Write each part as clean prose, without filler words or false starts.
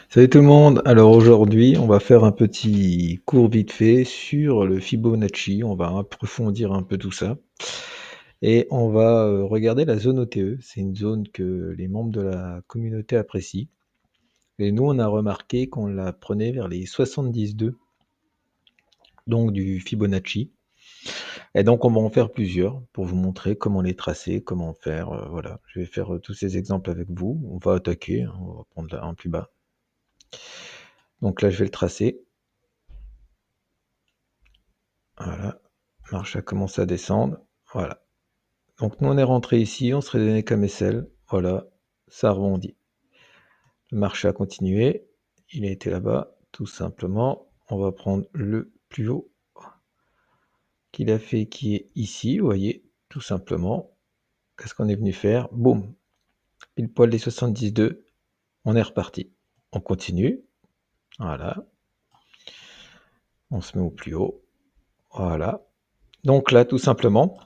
Salut tout le monde, alors aujourd'hui on va faire un petit cours vite fait sur le Fibonacci, on va approfondir un peu tout ça et on va regarder la zone OTE, c'est une zone que les membres de la communauté apprécient et nous on a remarqué qu'on la prenait vers les 72, donc du Fibonacci, et donc on va en faire plusieurs pour vous montrer comment les tracer, comment faire, voilà, je vais faire tous ces exemples avec vous, on va attaquer, hein, on va prendre un plus bas, donc là je vais le tracer. Voilà, le marché a commencé à descendre. Voilà. Donc nous on est rentré ici, on serait donné comme SL. Voilà, ça rebondit. Le marché a continué. Il a été là-bas, tout simplement. On va prendre le plus haut qu'il a fait, qui est ici, vous voyez, tout simplement. Qu'est-ce qu'on est venu faire? Boum, pile poil les 72. On est reparti. On continue. Voilà. On se met au plus haut. Voilà. Donc là, tout simplement,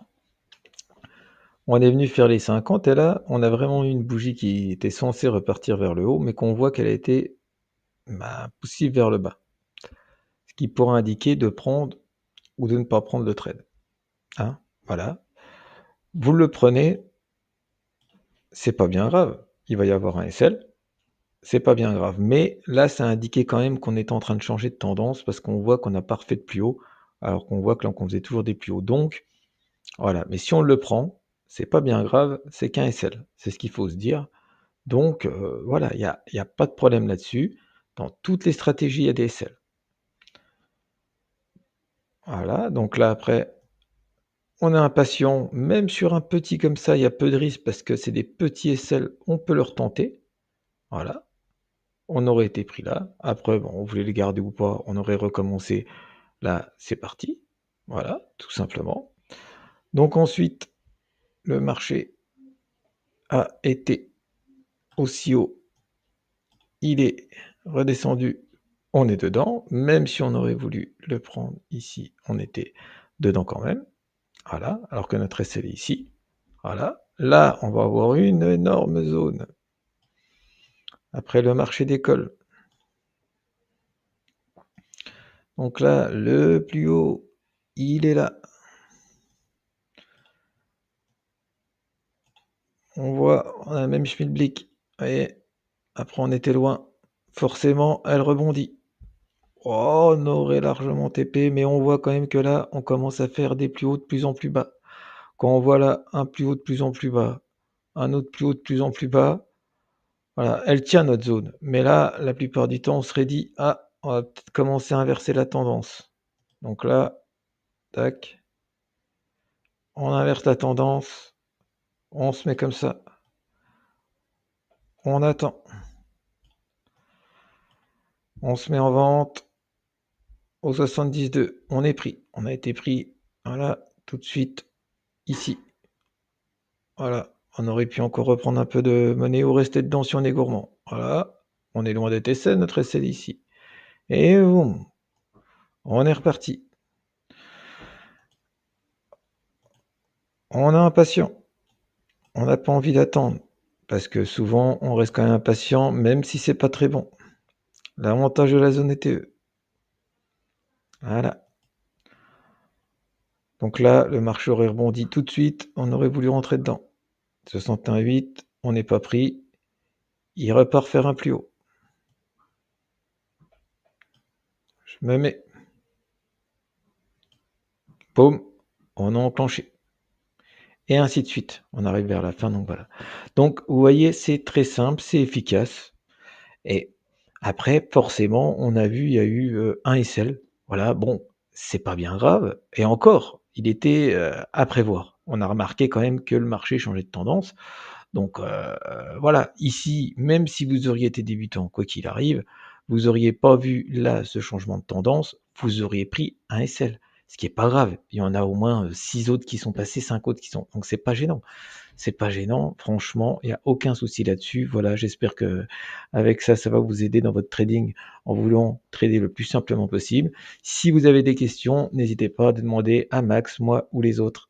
on est venu faire les 50 et là, on a vraiment eu une bougie qui était censée repartir vers le haut, mais qu'on voit qu'elle a été poussée vers le bas. Ce qui pourrait indiquer de prendre ou de ne pas prendre le trade. Hein, voilà. Vous le prenez, c'est pas bien grave. Il va y avoir un SL, c'est pas bien grave. Mais là, ça indiquait quand même qu'on était en train de changer de tendance parce qu'on voit qu'on n'a pas refait de plus haut, alors qu'on voit que là, qu'on faisait toujours des plus hauts. Donc, voilà. Mais si on le prend, c'est pas bien grave, c'est qu'un SL. C'est ce qu'il faut se dire. Donc voilà, il y a pas de problème là-dessus. Dans toutes les stratégies, il y a des SL. Voilà, donc là après, on est impatient, même sur un petit comme ça, il y a peu de risque parce que c'est des petits SL, on peut le retenter. Voilà, on aurait été pris là. Après, bon, on voulait les garder ou pas, on aurait recommencé. Là, c'est parti. Voilà, tout simplement. Donc ensuite, le marché a été aussi haut, il est redescendu, on est dedans, même si on aurait voulu le prendre ici, on était dedans quand même, voilà, alors que notre SL est ici, voilà. Là, on va avoir une énorme zone. Après le marché décolle. Donc là, le plus haut, il est là. On voit, on a même schmilblick. Vous voyez, après on était loin. Forcément, elle rebondit. Oh, on aurait largement TP, mais on voit quand même que là, on commence à faire des plus hauts de plus en plus bas. Quand on voit là un plus haut de plus en plus bas, un autre plus haut de plus en plus bas, voilà, elle tient notre zone. Mais là, la plupart du temps, on serait dit, ah, on va peut-être commencer à inverser la tendance. Donc là, tac, on inverse la tendance, on se met comme ça, on attend, on se met en vente au 72, on est pris, on a été pris, voilà, tout de suite, ici. Voilà, on aurait pu encore reprendre un peu de monnaie ou rester dedans si on est gourmand. Voilà, on est loin d'être SL, notre SL ici. Et boum, on est reparti. On est impatient. On n'a pas envie d'attendre. Parce que souvent, on reste quand même impatient, même si c'est pas très bon. L'avantage de la zone ETE. Voilà. Donc là, le marché aurait rebondi tout de suite. On aurait voulu rentrer dedans. 61,8, on n'est pas pris. Il repart faire un plus haut. Je me mets. Boum, on a enclenché. Et ainsi de suite. On arrive vers la fin, donc voilà. Donc, vous voyez, c'est très simple, c'est efficace. Et après, forcément, on a vu, il y a eu un SL. Voilà, bon, c'est pas bien grave. Et encore, il était à prévoir. On a remarqué quand même que le marché changeait de tendance. Donc voilà, ici, même si vous auriez été débutant, quoi qu'il arrive, vous auriez pas vu là ce changement de tendance, vous auriez pris un SL. Ce qui est pas grave. Il y en a au moins 6 autres qui sont passés, 5 autres qui sont. Donc c'est pas gênant. C'est pas gênant, franchement, il n'y a aucun souci là-dessus. Voilà, j'espère que avec ça, ça va vous aider dans votre trading en voulant trader le plus simplement possible. Si vous avez des questions, n'hésitez pas à demander à Max, moi ou les autres.